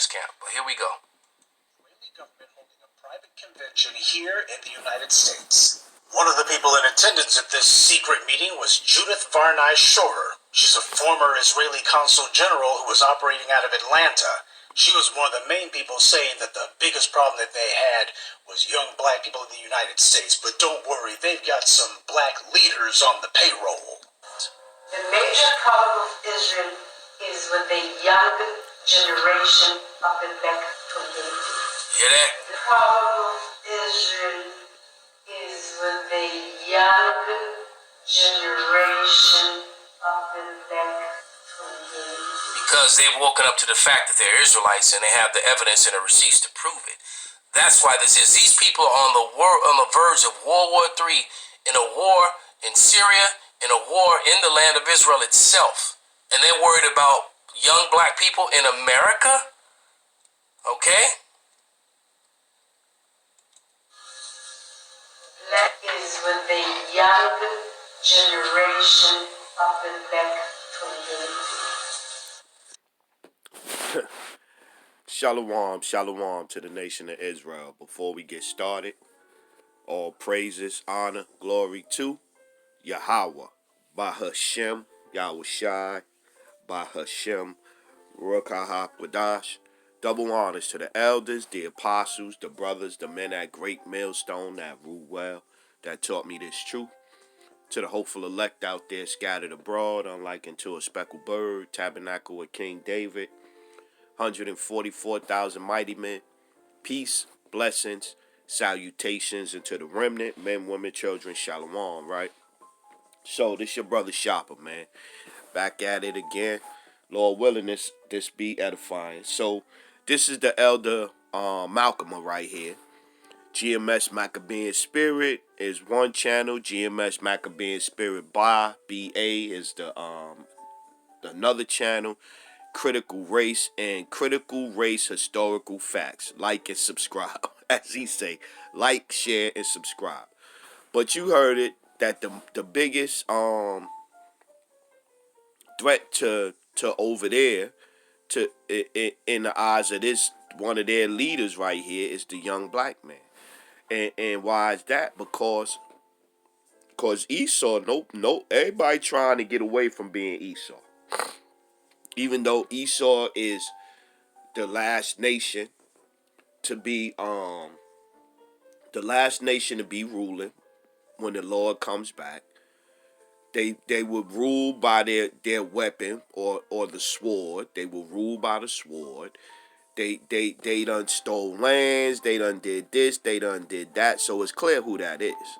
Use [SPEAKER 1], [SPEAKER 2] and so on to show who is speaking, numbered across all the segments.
[SPEAKER 1] gas camp. But here we go.
[SPEAKER 2] Israeli government holding a private convention here in the United States. One of the people in attendance at this secret meeting was Judith Varney Schroeder. She's a former Israeli consul general who was operating out of Atlanta. She was one of the main people saying that the biggest problem that they had was young black people in the United States. But don't worry, they've got some black leaders on the payroll.
[SPEAKER 3] The major problem of Israel is with the young generation of the black community.
[SPEAKER 1] Hear that?
[SPEAKER 3] The problem of Israel is with the young generation of the black community.
[SPEAKER 1] Because they've woken up to the fact that they're Israelites and they have the evidence and the receipts to prove it. That's why this is. These people are on the verge of World War III, in a war in Syria, in a war in the land of Israel itself. And they're worried about young black people in America? Okay?
[SPEAKER 3] That is with the young generation of the black community.
[SPEAKER 4] Shalom, shalom to the nation of Israel. Before we get started, all praises, honor, glory to Yahweh, by Hashem, Yahushai, by Hashem, Ruach HaKodesh. Double honors to the elders, the apostles, the brothers, the men at Great Millstone that rule well, that taught me this truth. To the hopeful elect out there scattered abroad, unlike unto a speckled bird, tabernacle with King David, 144,000 mighty men, peace, blessings, salutations into the remnant, men, women, children, shalom, right? So, this your brother Shopper, man. Back at it again. Lord willing, this be edifying. So, this is the elder Malcolm right here. GMS Maccabean Spirit is one channel. GMS Maccabean Spirit BA is the another channel. Critical Race and Critical Race Historical Facts. Like and subscribe. As he say, like, share, and subscribe. But you heard it, that the biggest threat to over there, to in the eyes of this one of their leaders right here, is the young black man. And why is that? Because Esau, nope, everybody trying to get away from being Esau. Even though Esau is the last nation to be ruling when the Lord comes back, they will rule by their weapon or the sword. They will rule by the sword. They done stole lands, they done did this, they done did that, so it's clear who that is.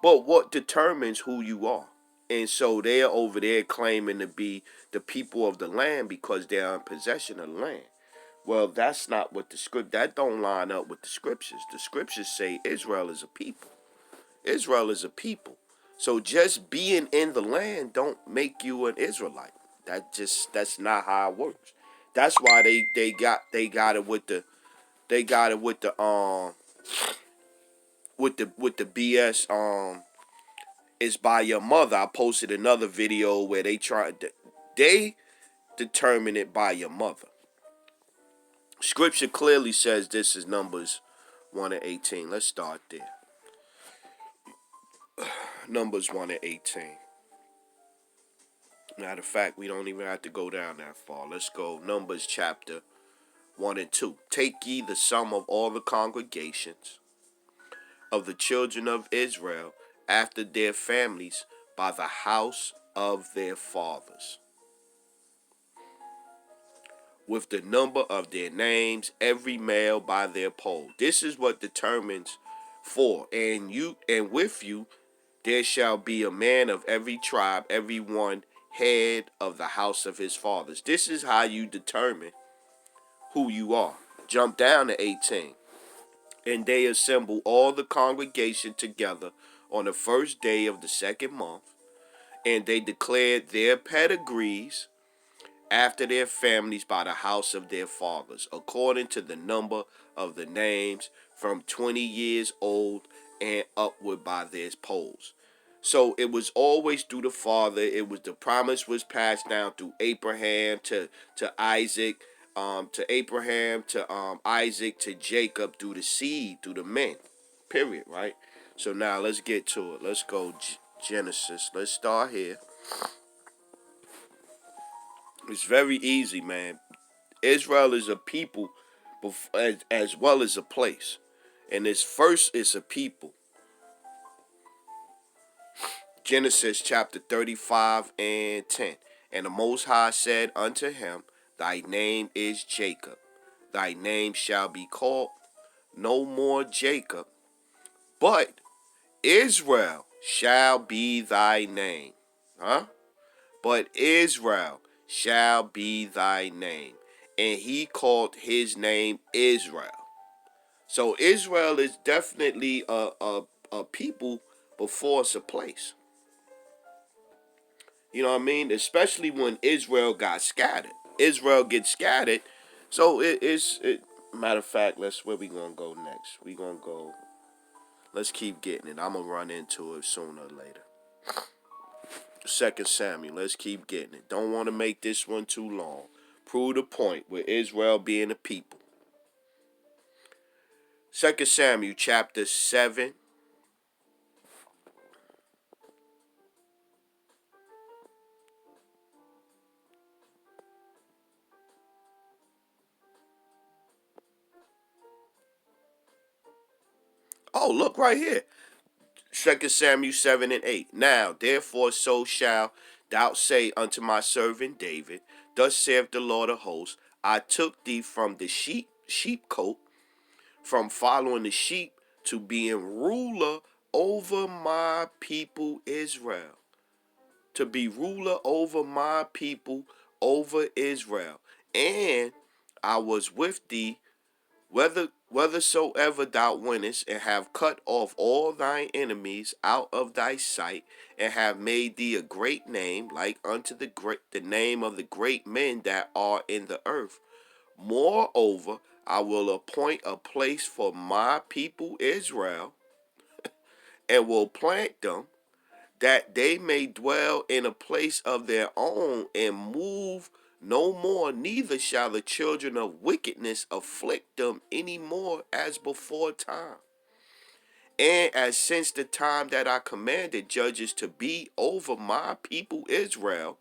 [SPEAKER 4] But what determines who you are? And so they're over there claiming to be the people of the land because they're in possession of the land. Well, that's not what that don't line up with the scriptures. The scriptures say Israel is a people. Israel is a people. So just being in the land don't make you an Israelite. That's not how it works. That's why they got it with the BS it's by your mother. I posted another video where they determine it by your mother. Scripture clearly says this is Numbers 1 and 18. Let's start there. Numbers 1 and 18. Matter of fact, we don't even have to go down that far. Let's go Numbers chapter 1 and 2. Take ye the sum of all the congregations of the children of Israel after their families by the house of their fathers, with the number of their names, every male by their poll. This is what determines for. And with you there shall be a man of every tribe, every one head of the house of his fathers. This is how you determine who you are. Jump down to 18. And they assemble all the congregation together on the first day of the second month, and they declared their pedigrees after their families by the house of their fathers, according to the number of the names, from 20 years old and upward by their polls. So it was always through the father. The promise was passed down through Abraham to Isaac, to Abraham, to Isaac, to Jacob, through the seed, through the men. Period, right? So now let's get to it. Let's go Genesis. Let's start here. It's very easy, man. Israel is a people as well as a place. And this first is a people. Genesis chapter 35 and 10. And the Most High said unto him, Thy name is Jacob. Thy name shall be called no more Jacob, but Israel shall be thy name. Huh? But Israel shall be thy name. And he called his name Israel. So Israel is definitely a people before it's a place. You know what I mean? Especially when Israel got scattered. Israel gets scattered. So matter of fact, where we gonna go next? We gonna go, let's keep getting it. I'm gonna run into it sooner or later. 2 Samuel, let's keep getting it. Don't want to make this one too long. Prove the point with Israel being a people. 2 Samuel chapter 7. Oh, look right here. 2 Samuel 7 and 8. Now, therefore, so shall thou say unto my servant David, Thus saith the Lord of hosts, I took thee from the sheepcote, from following the sheep, to being ruler over my people Israel. To be ruler over my people, over Israel. And I was with thee, whithersoever thou wentest, and have cut off all thine enemies out of thy sight, and have made thee a great name, like unto the name of the great men that are in the earth. Moreover, I will appoint a place for my people Israel, and will plant them, that they may dwell in a place of their own, and move no more, neither shall the children of wickedness afflict them any more as before time. And as since the time that I commanded judges to be over my people Israel,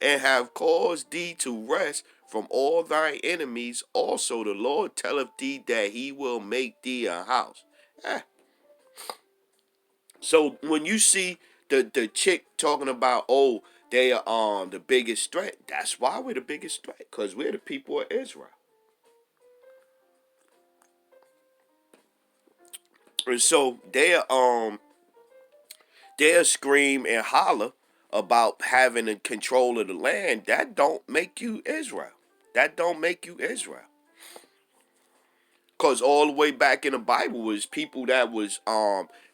[SPEAKER 4] and have caused thee to rest from all thy enemies, also the Lord telleth thee that he will make thee a house. So when you see the chick talking about, oh, they are the biggest threat, that's why we're the biggest threat, because we're the people of Israel. And so they'll scream and holler about having the control of the land. That don't make you Israel. That don't make you Israel. Because all the way back in the Bible was people that was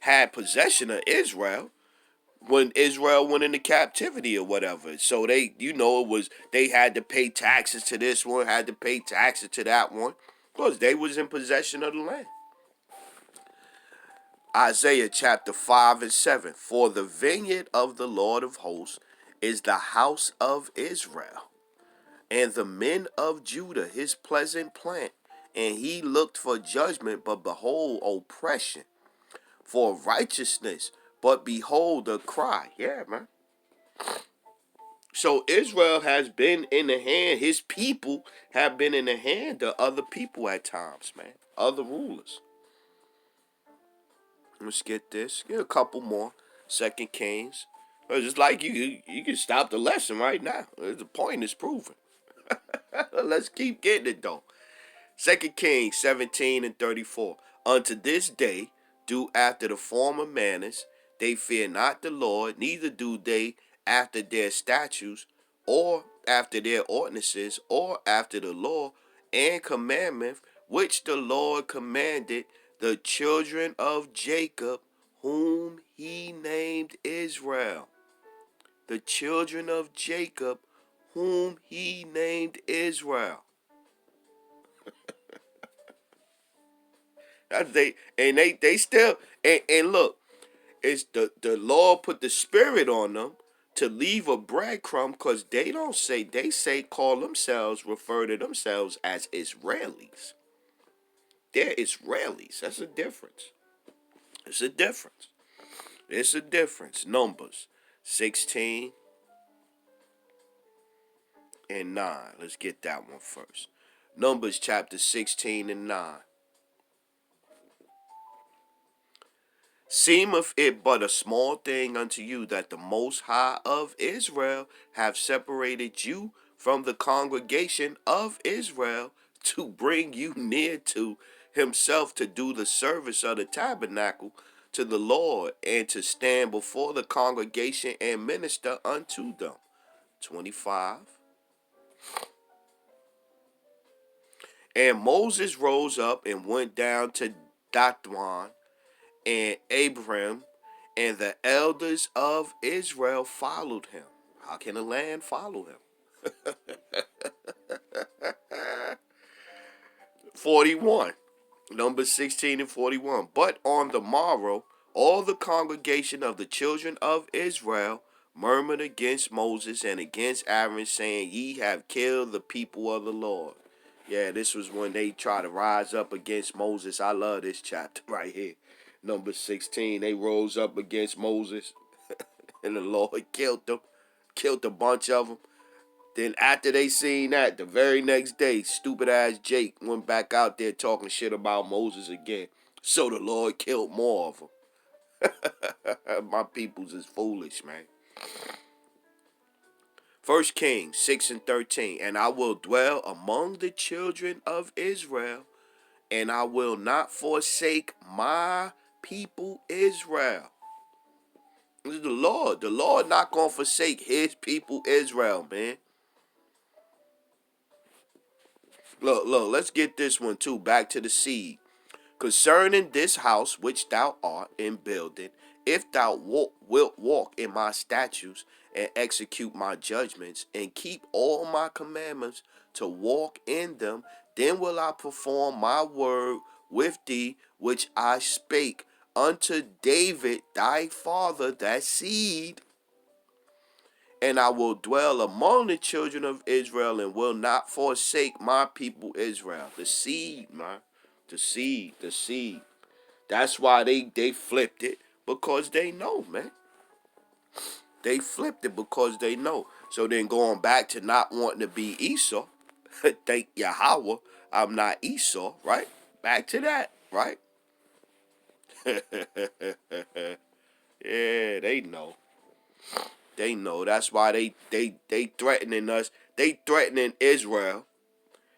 [SPEAKER 4] had possession of Israel when Israel went into captivity or whatever. So they, it was, they had to pay taxes to this one, had to pay taxes to that one, because they was in possession of the land. Isaiah chapter 5 and 7. For the vineyard of the Lord of hosts is the house of Israel, and the men of Judah his pleasant plant. And he looked for judgment, but behold oppression, for righteousness, but behold a cry. Yeah, man. So Israel has been in the hand, his people have been in the hand of other people at times, man. Other rulers. Let's get this. Get a couple more. 2 Kings. It's like you can stop the lesson right now. The point is proven. Let's keep getting it though. 2 Kings 17 and 34. Unto this day do after the former manners, they fear not the Lord, neither do they after their statutes, or after their ordinances, or after the law and commandment which the Lord commanded the children of Jacob, whom he named Israel. The children of Jacob, whom he named Israel. They still, and look, it's the Lord put the spirit on them to leave a breadcrumb, because they don't say, they say call themselves, refer to themselves as Israelis. They're Israelis. That's a difference. It's a difference. It's a difference. Numbers 16 and 9. Let's get that one first. Numbers chapter 16 and 9. Seemeth it but a small thing unto you that the Most High of Israel have separated you from the congregation of Israel to bring you near to himself to do the service of the tabernacle to the Lord and to stand before the congregation and minister unto them. 25. And Moses rose up and went down to Dathan, and Abraham and the elders of Israel followed him. How can a land follow him? 41. Numbers 16 and 41. But on the morrow, all the congregation of the children of Israel murmured against Moses and against Aaron, saying, Ye have killed the people of the Lord. Yeah, this was when they tried to rise up against Moses. I love this chapter right here. Number 16, they rose up against Moses, and the Lord killed them, killed a bunch of them. Then after they seen that, the very next day, stupid ass Jake went back out there talking shit about Moses again. So the Lord killed more of them. My peoples is foolish, man. 1 Kings 6 and 13. And I will dwell among the children of Israel, and I will not forsake my people Israel. This is the Lord. The Lord not going to forsake his people Israel, man. Look, let's get this one too. Back to the seed. Concerning this house which thou art in building, if thou wilt walk in my statutes and execute my judgments and keep all my commandments to walk in them, then will I perform my word with thee, which I spake unto David thy father, that seed. And I will dwell among the children of Israel and will not forsake my people Israel. The seed, man. The seed, the seed. That's why they flipped it, because they know, man. They flipped it because they know. So then going back to not wanting to be Esau, thank Yahweh, I'm not Esau, right? Back to that, right? Yeah, they know. They know. That's why they threatening us. They threatening Israel,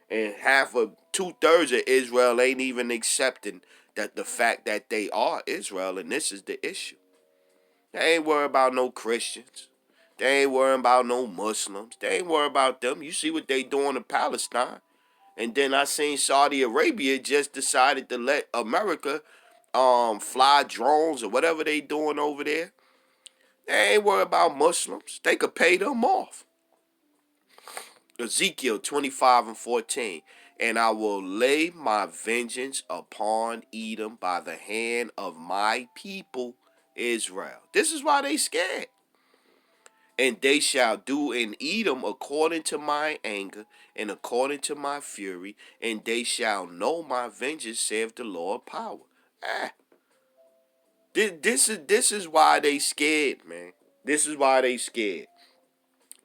[SPEAKER 4] and half of 2/3 of Israel ain't even accepting that the fact that they are Israel, and this is the issue. They ain't worried about no Christians. They ain't worried about no Muslims. They ain't worried about them. You see what they doing in Palestine. And then I seen Saudi Arabia just decided to let America fly drones or whatever they doing over there. They ain't worried about Muslims. They could pay them off. Ezekiel 25 and 14. And I will lay my vengeance upon Edom by the hand of my people Israel. This is why they scared. And they shall do in Edom according to my anger and according to my fury, and they shall know my vengeance, saith the Lord power. This is why they scared, man. This is why they scared.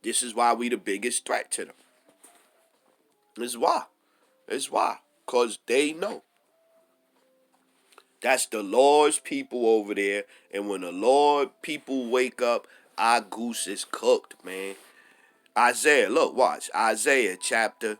[SPEAKER 4] This is why we the biggest threat to them. This is why. It's why. Because they know. That's the Lord's people over there. And when the Lord people wake up, our goose is cooked, man. Isaiah, look, watch. Isaiah chapter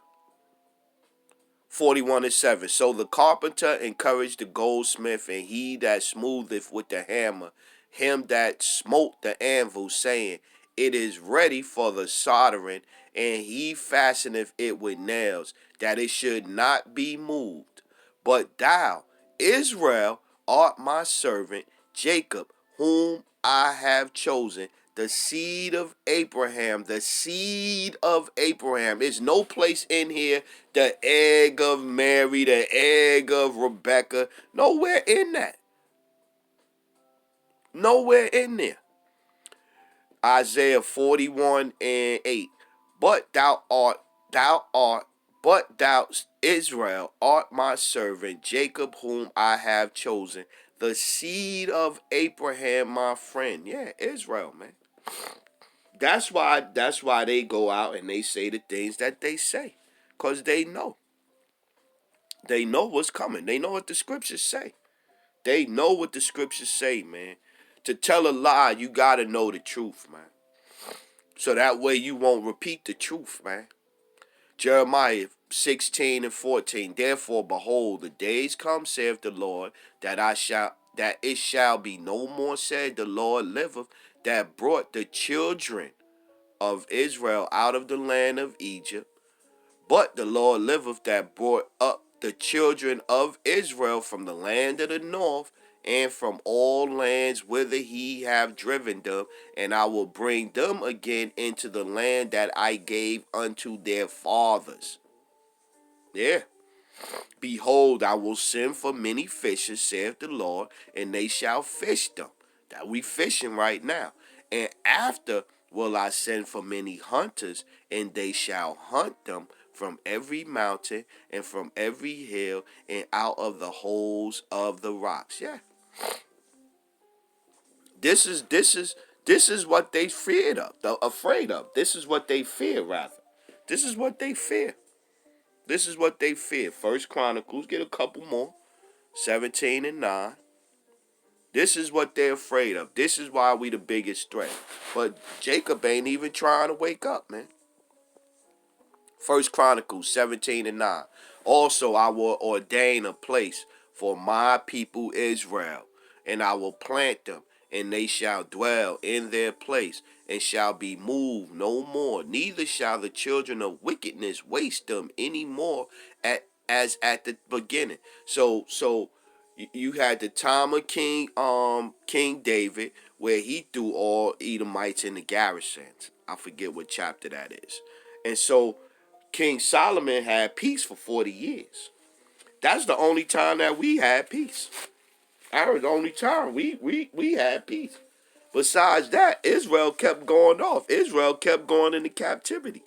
[SPEAKER 4] 41 and 7. So the carpenter encouraged the goldsmith, and he that smootheth with the hammer, him that smote the anvil, saying, It is ready for the soldering, and he fasteneth it with nails, that it should not be moved. But thou, Israel, art my servant, Jacob, whom I have chosen, the seed of Abraham, the seed of Abraham. There's no place in here, the egg of Mary, the egg of Rebecca. Nowhere in that. Nowhere in there. Isaiah 41 and 8. But thou, Israel, art my servant, Jacob, whom I have chosen, the seed of Abraham, my friend. Yeah, Israel, man. That's why they go out and they say the things that they say. Because they know. They know what's coming. They know what the scriptures say. They know what the scriptures say, man. To tell a lie, you gotta know the truth, man. So that way you won't repeat the truth, man. Jeremiah 16 and 14. Therefore, behold, the days come, saith the Lord, that it shall be no more said, the Lord liveth, that brought the children of Israel out of the land of Egypt. But the Lord liveth, that brought up the children of Israel from the land of the north, and from all lands whither he have driven them, and I will bring them again into the land that I gave unto their fathers. Yeah. Behold, I will send for many fishers, saith the Lord, and they shall fish them. That we fishing right now. And after will I send for many hunters, and they shall hunt them from every mountain and from every hill and out of the holes of the rocks. Yeah. This is what they feared of, afraid of. This is what they fear, rather. This is what they fear. This is what they fear. First Chronicles, get a couple more. 17 and 9. This is what they're afraid of. This is why we the biggest threat. But Jacob ain't even trying to wake up, man. First Chronicles 17 and 9. Also, I will ordain a place for my people Israel, and I will plant them, and they shall dwell in their place, and shall be moved no more. Neither shall the children of wickedness waste them any more as at the beginning. So you had the time of King David, where he threw all Edomites in the garrisons. I forget what chapter that is. And so King Solomon had peace for 40 years. That's the only time that we had peace. That was the only time we had peace. Besides that, Israel kept going off. Israel kept going into captivity.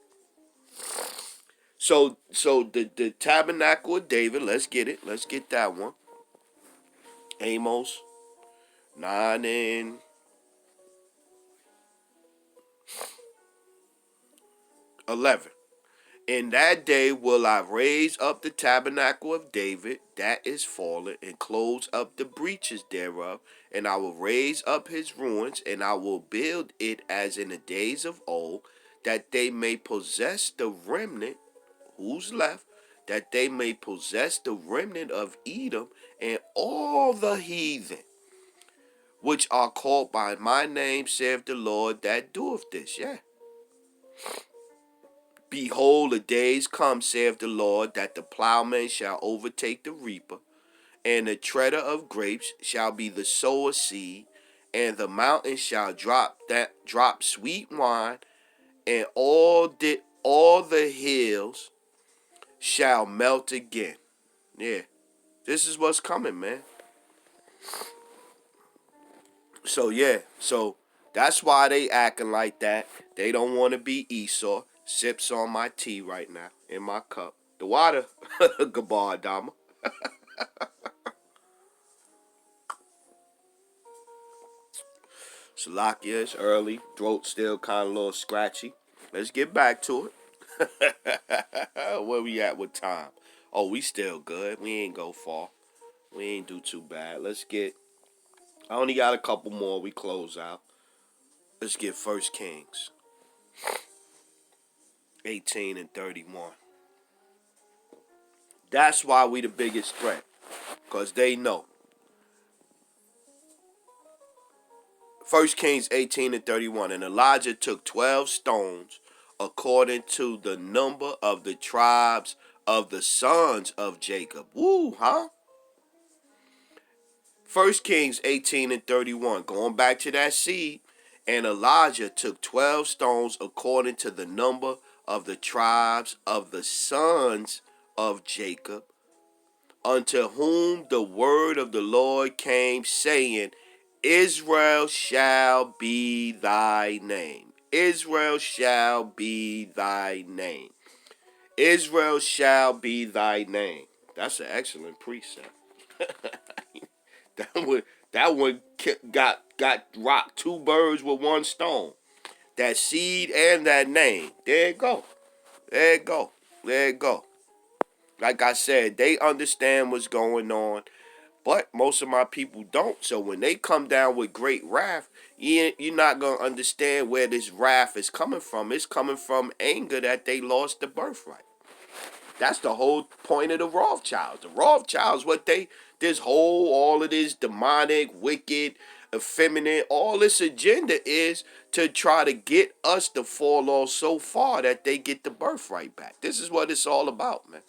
[SPEAKER 4] So the tabernacle of David, let's get it. Let's get that one. Amos 9 and 11. In that day will I raise up the tabernacle of David that is fallen, and close up the breaches thereof, and I will raise up his ruins, and I will build it as in the days of old, that they may possess the remnant, who's left, that they may possess the remnant of Edom, and all the heathen, which are called by my name, saith the Lord that doeth this. Yeah. Behold, the days come, saith the Lord, that the plowman shall overtake the reaper, and the treader of grapes shall be the sower seed, and the mountain shall drop sweet wine, and all the hills shall melt again. Yeah, this is what's coming, man. So that's why they acting like that. They don't want to be Esau. Sips on my tea right now in my cup. The water, Gabar Dama. Salakia, it's early. Throat still kind of a little scratchy. Let's get back to it. Where we at with time? Oh, we still good. We ain't go far. We ain't do too bad. I only got a couple more. We close out. Let's get First Kings 18 and 31. That's why we the biggest threat. Because they know. First Kings 18 and 31. And Elijah took 12 stones according to the number of the tribes of the sons of Jacob. Woo, huh? First Kings 18 and 31. Going back to that seed. And Elijah took 12 stones according to the number of the tribes of the sons of Jacob, unto whom the word of the Lord came, saying, Israel shall be thy name. Israel shall be thy name. Israel shall be thy name. That's an excellent precept. that one got rocked two birds with one stone. That seed and that name. There you go. There you go. There you go. Like I said, they understand what's going on, but most of my people don't. So when they come down with great wrath, you're not going to understand where this wrath is coming from. It's coming from anger that they lost the birthright. That's the whole point of the Rothschilds. The Rothschilds, all of this demonic, wicked, effeminate, all this agenda is to try to get us to fall off so far that they get the birthright back. This is what it's all about, man.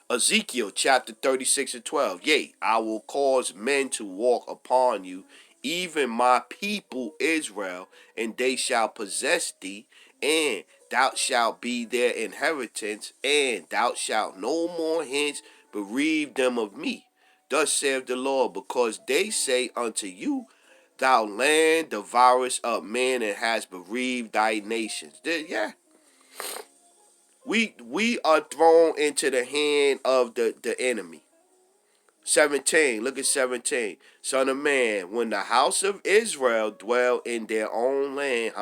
[SPEAKER 4] Ezekiel chapter 36 and 12. Yea, I will cause men to walk upon you, even my people Israel, and they shall possess thee, and thou shalt be their inheritance, and thou shalt no more hence bereave them of me. Thus saith the Lord, because they say unto you, thou land devourest up men and hast bereaved thy nations. Yeah. We are thrown into the hand of the enemy. 17, look at 17. Son of man, when the house of Israel dwell in their own land,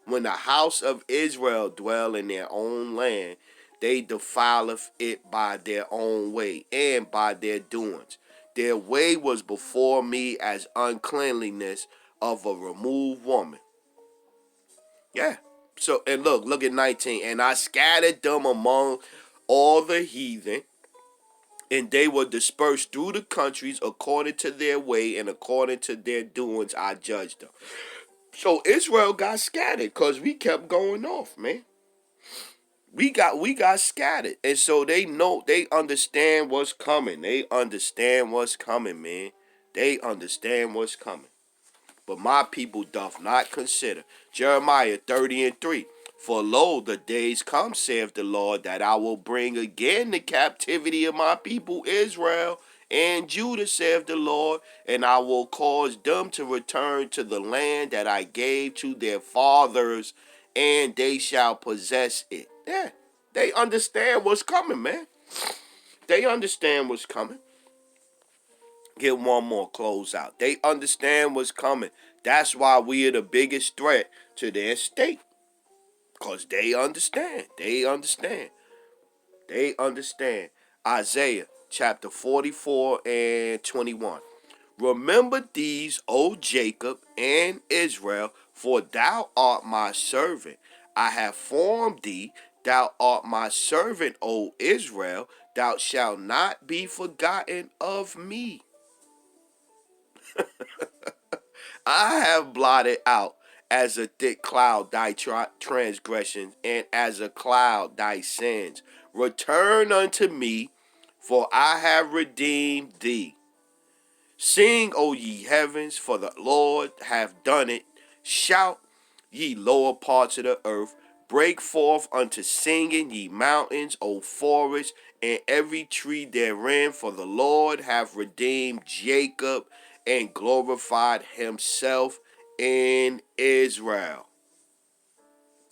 [SPEAKER 4] when the house of Israel dwell in their own land, they defileth it by their own way and by their doings. Their way was before me as uncleanliness of a removed woman. Yeah. So, and look at 19. And I scattered them among all the heathen, and they were dispersed through the countries according to their way and according to their doings I judged them. So Israel got scattered because we kept going off, man. We got scattered. And so they understand what's coming. They understand what's coming, man. They understand what's coming. But my people doth not consider. Jeremiah 30 and 3. For lo, the days come, saith the Lord, that I will bring again the captivity of my people Israel and Judah, saith the Lord, and I will cause them to return to the land that I gave to their fathers, and they shall possess it. Yeah, they understand what's coming, man. They understand what's coming. Get one more close out. They understand what's coming. That's why we are the biggest threat to their state. Because they understand. They understand. They understand. Isaiah chapter 44 and 21. Remember these, O Jacob and Israel, for thou art my servant. I have formed thee. Thou art my servant, O Israel. Thou shalt not be forgotten of me. I have blotted out as a thick cloud thy transgressions, and as a cloud thy sins. Return unto me, for I have redeemed thee. Sing, O ye heavens, for the Lord hath done it. Shout, ye lower parts of the earth. Break forth unto singing, ye mountains, O forests, and every tree therein, for the Lord hath redeemed Jacob and glorified himself in Israel.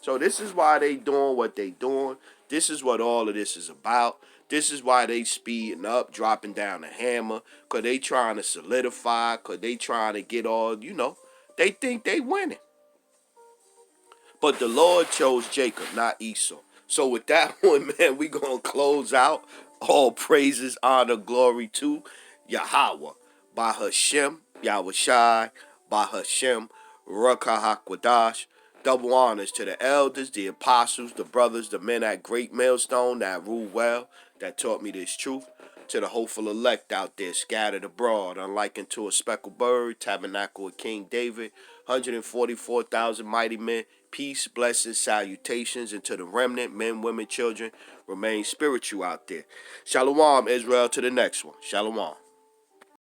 [SPEAKER 4] So this is why they doing what they doing. This is what all of this is about. This is why they speeding up, dropping down the hammer, because they trying to solidify, because they trying to get all, they think they winning. But the Lord chose Jacob, not Esau. So with that one, man, we going to close out. All praises, honor, glory to Yahweh. By Hashem, Yahushai, by Hashem, Ruach HaKodesh. Double honors to the elders, the apostles, the brothers, the men at Great Millstone that rule well, that taught me this truth. To the hopeful elect out there scattered abroad, unlike unto a speckled bird, tabernacle of King David, 144,000 mighty men, peace, blessings, salutations, and to the remnant, men, women, children, remain spiritual out there. Shalom, Israel, to the next one. Shalom.